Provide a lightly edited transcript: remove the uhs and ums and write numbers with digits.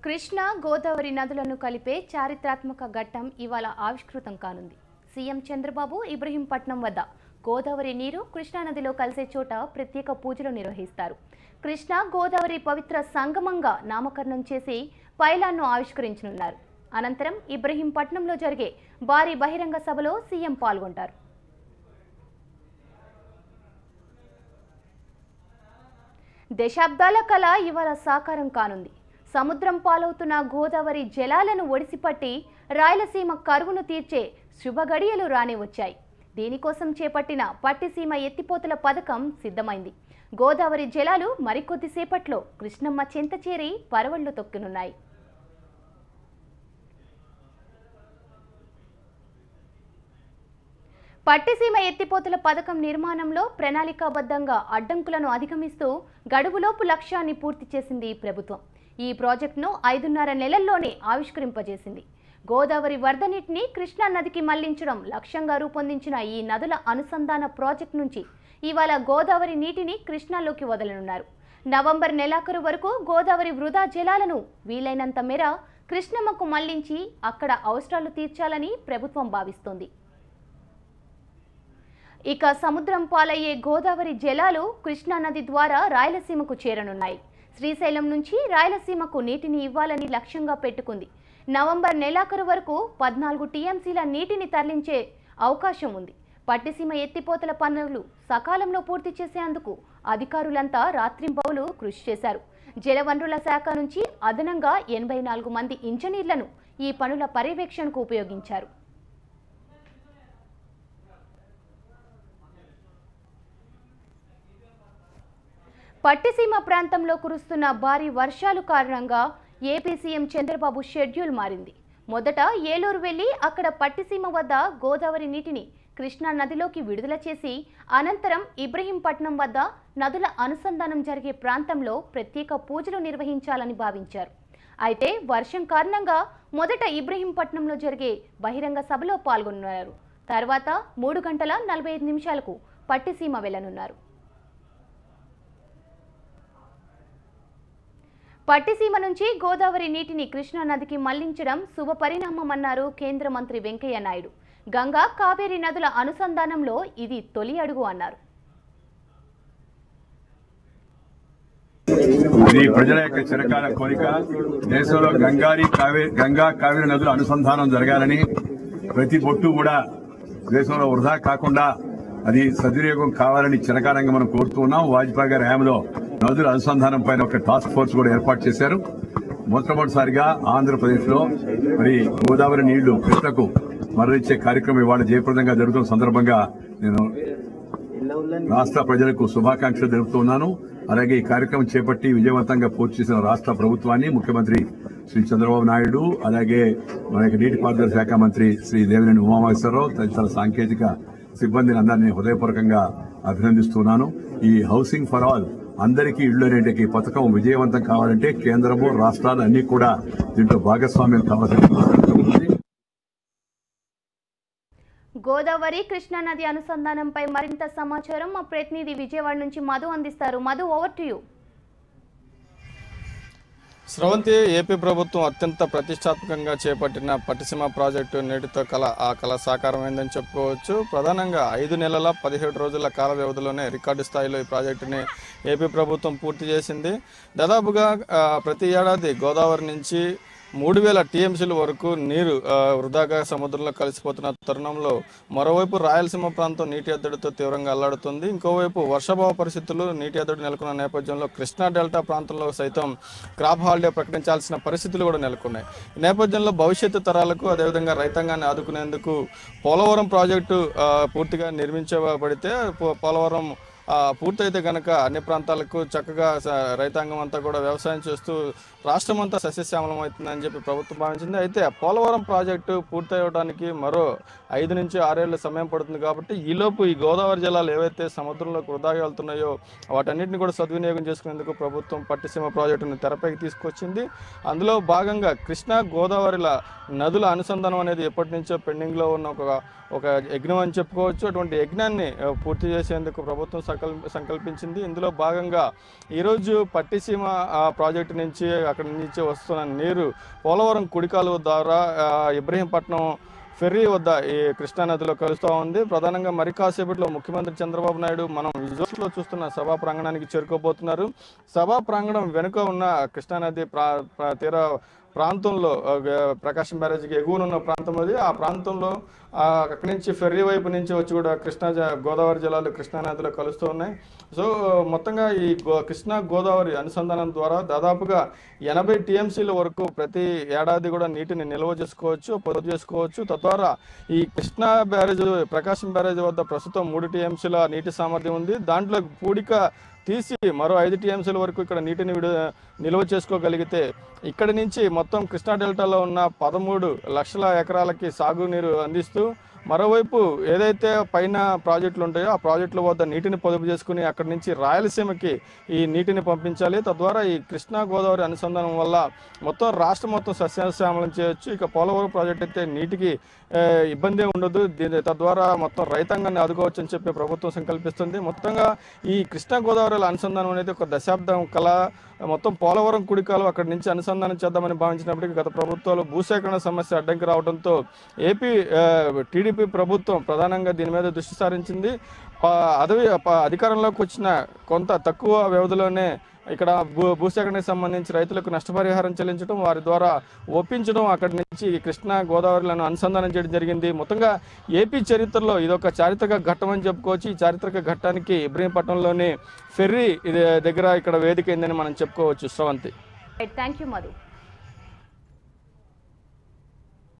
కృష్ణ గోదావరి నదులను కలిపే చారిత్రాత్మక ఘట్టం ఇవాళ ఆవిష్కృతం కానుంది. సీఎం చంద్రబాబు ఇబ్రహీంపట్నం వద్ద గోదావరి నీరు కృష్ణా నదిలో కలిసే చోట ప్రత్యేక పూజలు నిర్వహిస్తారు. కృష్ణ గోదావరి పవిత్ర సంగమంగా నామకరణం చేసి పైలాన్ను ఆవిష్కరించనున్నారు. అనంతరం ఇబ్రహీంపట్నంలో జరిగే భారీ బహిరంగ సభలో సీఎం పాల్గొంటారు. దశాబ్దాల కళ ఇవాళ సాకారం కానుంది. సముద్రం పాలవుతున్న గోదావరి జలాలను ఒడిసిపట్టి రాయలసీమ కరువును తీర్చే శుభగడియలు రానే వచ్చాయి. దీనికోసం చేపట్టిన పట్టిసీమ ఎత్తిపోతల పథకం సిద్ధమైంది. గోదావరి జలాలు మరికొద్దిసేపట్లో కృష్ణమ్మ చెంత చేరి పరవళ్లు తొక్కనున్నాయి. పట్టిసీమ ఎత్తిపోతల పథకం నిర్మాణంలో ప్రణాళికాబద్ధంగా అడ్డంకులను అధిగమిస్తూ గడువులోపు లక్ష్యాన్ని పూర్తి చేసింది ప్రభుత్వం. ఈ ప్రాజెక్టును 5.5 నెలల్లోనే ఆవిష్కరింపజేసింది. గోదావరి వరద నీటిని కృష్ణా నదికి మళ్లించడం లక్ష్యంగా రూపొందించిన ఈ నదుల అనుసంధాన ప్రాజెక్టు నుంచి ఇవాళ గోదావరి నీటిని కృష్ణాలోకి వదలనున్నారు. నవంబర్ నెలాఖరు వరకు గోదావరి వృధా జలాలను వీలైనంత మేర కృష్ణమ్మకు మళ్లించి అక్కడ అవసరాలు తీర్చాలని ప్రభుత్వం భావిస్తోంది. ఇక సముద్రం పాలయ్యే గోదావరి జలాలు కృష్ణా నది ద్వారా రాయలసీమకు చేరనున్నాయి. శ్రీశైలం నుంచి రాయలసీమకు నీటిని ఇవ్వాలని లక్ష్యంగా పెట్టుకుంది. నవంబర్ నెలాఖరు వరకు 14 టీఎంసీల నీటిని తరలించే అవకాశం ఉంది. పట్టిసీమ ఎత్తిపోతల పనులు సకాలంలో పూర్తి చేసేందుకు అధికారులంతా రాత్రింబవలు కృషి చేశారు. జలవనరుల శాఖ నుంచి అదనంగా 84 మంది ఇంజనీర్లను ఈ పనుల పర్యవేక్షణకు ఉపయోగించారు. పట్టిసీమ ప్రాంతంలో కురుస్తున్న భారీ వర్షాలు కారణంగా ఏపీ సీఎం చంద్రబాబు షెడ్యూల్ మారింది. మొదట ఏలూరు వెళ్లి అక్కడ పట్టిసీమ వద్ద గోదావరి నీటిని కృష్ణా నదిలోకి విడుదల చేసి అనంతరం ఇబ్రహీంపట్నం వద్ద నదుల అనుసంధానం జరిగే ప్రాంతంలో ప్రత్యేక పూజలు నిర్వహించాలని భావించారు. అయితే వర్షం కారణంగా మొదట ఇబ్రహీంపట్నంలో జరిగే బహిరంగ సభలో పాల్గొన్నారు. తర్వాత 3 గంటల 45 నిమిషాలకు పట్టిసీమ వెళ్లనున్నారు. పట్టిసీమ నుంచి గోదావరి నీటిని కృష్ణా నదికి మళ్లించడం శుభ పరిణామమన్నారు కేంద్ర మంత్రి వెంకయ్య నాయుడు. గంగా కావేరీ నదుల అనుసంధానంలో ఇది తొలి అడుగు అన్నారు. ఇది ప్రజల యొక్క చిరకాల కోరిక. దేశంలో గంగా కావేరీ నదుల అనుసంధానం జరగాలని, ప్రతి బొట్టు కూడా దేశంలో వృధా కాకుండా అది సద్వినియోగం కావాలని చిరకాలంగా మనం కోరుతూ ఉన్నాం. వాజ్పేయి గారి హయాంలో నదుల అనుసంధానం పైన ఒక టాస్క్ ఫోర్స్ కూడా ఏర్పాటు చేశారు. మొట్టమొదటిసారిగా ఆంధ్రప్రదేశ్ లో మరి గోదావరి నీళ్లు కృష్ణకు మరలించే కార్యక్రమం ఇవాళ జయప్రదంగా జరుగుతున్న సందర్భంగా నేను రాష్ట్ర ప్రజలకు శుభాకాంక్షలు తెలుపుతూ ఉన్నాను. అలాగే ఈ కార్యక్రమం చేపట్టి విజయవంతంగా పూర్తి చేసిన రాష్ట్ర ప్రభుత్వాన్ని, ముఖ్యమంత్రి శ్రీ చంద్రబాబు నాయుడు, అలాగే మన నీటిపారుదల శాఖ మంత్రి శ్రీ దేవినేని ఉమామహేశ్వరరావు, తదితర సాంకేతిక సిబ్బందిని అందరినీ హృదయపూర్వకంగా అభినందిస్తున్నాను. ఈ హౌసింగ్ ఫర్ ఆల్, అందరికీ ఇళ్లు అనేటి పథకం విజయవంతం కావాలంటే కేంద్రము, రాష్ట్రాలు అన్ని కూడా దీంట్లో భాగస్వామ్యం కావాల్సి. గోదావరి కృష్ణా నది అనుసంధానంపై మరింత సమాచారం మా ప్రతినిధి విజయవాడ నుంచి మధు అందిస్తారు. Madhu, over to you. Sravanthi, AP ప్రభుత్వం అత్యంత ప్రతిష్టాత్మకంగా చేపట్టిన పట్టిసీమ ప్రాజెక్టు నేటితో ఆ కళ సాకారమైందని చెప్పుకోవచ్చు. ప్రధానంగా 5 నెలల 17 రోజుల కాల వ్యవధిలోనే రికార్డు స్థాయిలో ఈ ప్రాజెక్టుని ఏపీ ప్రభుత్వం పూర్తి చేసింది. దాదాపుగా ప్రతి ఏడాది గోదావరి నుంచి 3000 టీఎంసీల వరకు నీరు వృధాగా సముద్రంలో కలిసిపోతున్న తరుణంలో మరోవైపు రాయలసీమ ప్రాంతం నీటి ఎద్దడితో తీవ్రంగా అల్లాడుతుంది. ఇంకోవైపు వర్షాభావ పరిస్థితులు, నీటి ఎద్దడి నెలకొన్న నేపథ్యంలో కృష్ణా డెల్టా ప్రాంతంలో సైతం క్రాప్ హాలిడే ప్రకటించాల్సిన పరిస్థితులు కూడా నెలకొన్నాయి. ఈ నేపథ్యంలో భవిష్యత్తు తరాలకు, అదేవిధంగా రైతాంగాన్ని ఆదుకునేందుకు పోలవరం ప్రాజెక్టు పూర్తిగా నిర్మించబడితే పోలవరం పూర్తయితే కనుక అన్ని ప్రాంతాలకు చక్కగా రైతాంగం అంతా కూడా వ్యవసాయం చేస్తూ రాష్ట్రం అంతా సస్యశ్యామలం అవుతుందని చెప్పి ప్రభుత్వం భావించింది. అయితే పోలవరం ప్రాజెక్టు పూర్తయ్యడానికి మరో 5 నుంచి 6 ఏళ్ల సమయం పడుతుంది. కాబట్టి ఈలోపు ఈ గోదావరి జలాలు ఏవైతే సముద్రంలోకి వృధాగా వెళ్తున్నాయో వాటన్నిటిని కూడా సద్వినియోగం చేసుకునేందుకు ప్రభుత్వం పట్టిసీమ ప్రాజెక్టును తెరపైకి తీసుకొచ్చింది. అందులో భాగంగా కృష్ణా గోదావరిల నదుల అనుసంధానం అనేది ఎప్పటి నుంచో పెండింగ్లో ఉన్న ఒక యజ్ఞం అని చెప్పుకోవచ్చు. అటువంటి యజ్ఞాన్ని పూర్తి చేసేందుకు ప్రభుత్వం సంకల్పించింది. ఇందులో భాగంగా ఈరోజు పట్టిసీమ ప్రాజెక్టు నుంచి అక్కడి నుంచి వస్తున్న నీరు పోలవరం కుడికాలువ ద్వారా ఇబ్రహీంపట్నం ఫెర్రీ వద్ద ఈ కృష్ణానదిలో కలుస్తూ ఉంది. ప్రధానంగా మరి కాసేపట్లో ముఖ్యమంత్రి చంద్రబాబు నాయుడు మనం విజువల్స్లో చూస్తున్న సభా ప్రాంగణానికి చేరుకోబోతున్నారు. సభా ప్రాంగణం వెనుక ఉన్న కృష్ణానది తీర ప్రాంతంలో ప్రకాశం బ్యారేజీకి ఎగువనున్న ప్రాంతం అది. ఆ ప్రాంతంలో అక్కడి నుంచి ఫెర్రీ వైపు నుంచి వచ్చి కూడా గోదావరి జలాలు కృష్ణానదిలో కలుస్తూ ఉన్నాయి. సో మొత్తంగా ఈ కృష్ణా గోదావరి అనుసంధానం ద్వారా దాదాపుగా 80 టీఎంసీల వరకు ప్రతి ఏడాది కూడా నీటిని నిల్వ చేసుకోవచ్చు, పొదుపు చేసుకోవచ్చు. తద్వారా ఈ కృష్ణా బ్యారేజ్ ప్రకాశం బ్యారేజ్ వద్ద ప్రస్తుతం 3 టీఎంసీల నీటి సామర్థ్యం ఉంది. దాంట్లో పూడిక తీసి మరో 5 టీఎంసీల వరకు ఇక్కడ నీటిని నిల్వ చేసుకోగలిగితే ఇక్కడి నుంచి మొత్తం కృష్ణా డెల్టాలో ఉన్న 13 లక్షల ఎకరాలకి సాగునీరు అందిస్తూ మరోవైపు ఏదైతే పైన ప్రాజెక్టులు ఉంటాయో ఆ ప్రాజెక్టుల వద్ద నీటిని పొదుపు చేసుకుని అక్కడి నుంచి రాయలసీమకి ఈ నీటిని పంపించాలి. తద్వారా ఈ కృష్ణా గోదావరి అనుసంధానం వల్ల మొత్తం రాష్ట్రం మొత్తం సస్యశ్యామలం చేయొచ్చు. ఇక పోలవరం ప్రాజెక్ట్ అయితే నీటికి ఇబ్బంది ఉండదు. తద్వారా మొత్తం రైతాంగాన్ని ఆదుకోవచ్చు అని చెప్పి ప్రభుత్వం సంకల్పిస్తుంది. మొత్తంగా ఈ కృష్ణా గోదావరి అనుసంధానం అనేది ఒక దశాబ్దం కళ. మొత్తం పోలవరం కుడికాలు అక్కడి నుంచి అనుసంధానం చేద్దామని భావించినప్పటికీ గత ప్రభుత్వాలు భూసేకరణ సమస్య అడ్డంకి రావడంతో ఏపీ టీడీపీ ప్రభుత్వం ప్రధానంగా దీని మీద దృష్టి సారించింది. అధికారంలోకి వచ్చిన కొంత తక్కువ వ్యవధిలోనే ఇక్కడ భూసేకరణకు సంబంధించి రైతులకు నష్టపరిహారం చెల్లించడం, వారి ద్వారా ఒప్పించడం, అక్కడి నుంచి కృష్ణా గోదావరిలను అనుసంధానం చేయడం జరిగింది. మొత్తంగా ఏపీ చరిత్రలో ఇదొక చారిత్రక ఘట్టం అని చెప్పుకోవచ్చు. ఈ చారిత్రక ఘట్టానికి ఇబ్రహీంపట్నంలోని ఫెర్రీ దగ్గర ఇక్కడ వేదిక అయిందని మనం చెప్పుకోవచ్చు. శ్రవంతి. Thank you Madhu.